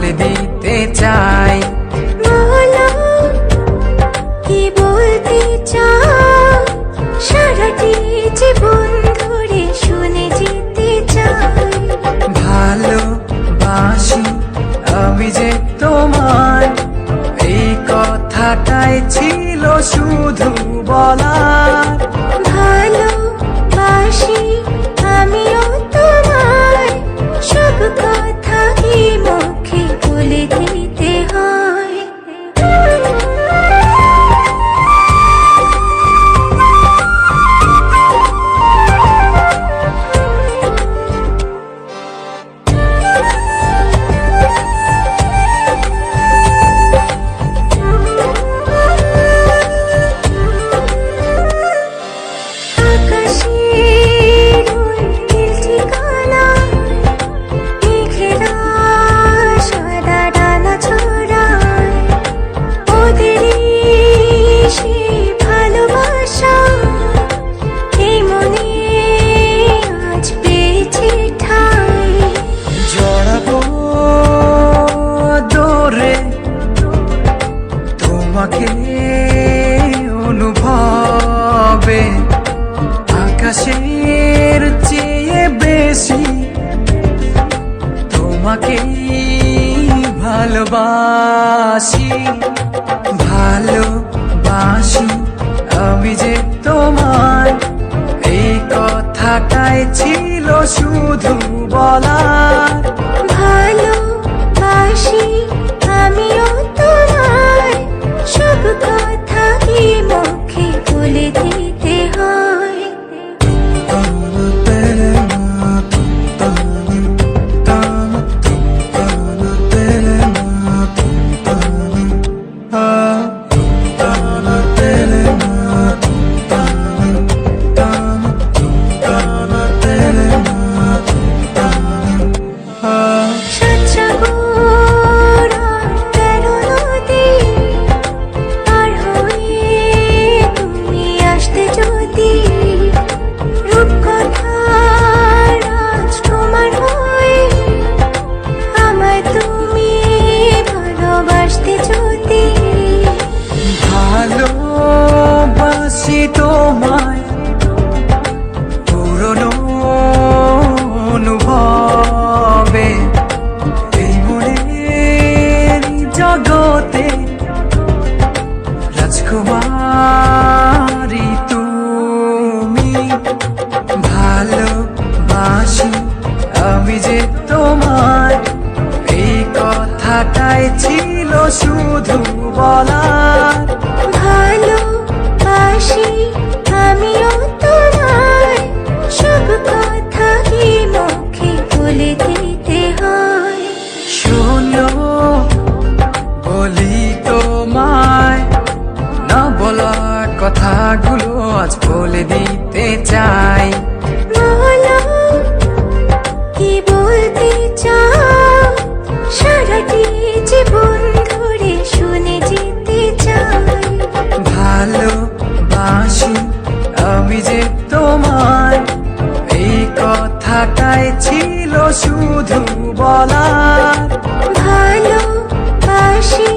বলে দিতে চাই। বলো কি বলতে চাও, সারাটি জীবন ধরে শুনে যেতে চাই। ভালোবাসি আমি যে তোমায়, এই কথাটাই ছিল শুধু বলার। ভালোবাসি আমিও তোমায়, সব কথা কি মুখে বলে দিতে হয়। তোমাকে অনুভবে আকাশের চেয়ে বেশি তোমাকে ভালোবাসি। ভালোবাসি আমি যে তোমায়, এই কথাটাই ছিল শুধু বলার। ভালোবাসি আমিও তোমায়, সব কথা কি মুখে বলে দিতে হয়। ভালোবাসি তোমায় পুরনো অনুভবে, এই মনের জগতে রাজকুমারী তুমি। ভালোবাসি আমি যে তোমায়, এই কথাটাই ছিল শুধু বলার। ভালোবাসি আমিও তোমায়, সব কথা কি মুখে বলে দিতে হয়। শোনো বলি তোমায়, না বলা কথাগুলো আজ বলে দিতে চাই। বলো কি বলতে চাও, সারাটি জীবন ধরে শুনে যেতে চাই। ভালোবাসি আমি যে তোমায়, এই কথাটাই ছিল শুধু বলার। ভালোবাসি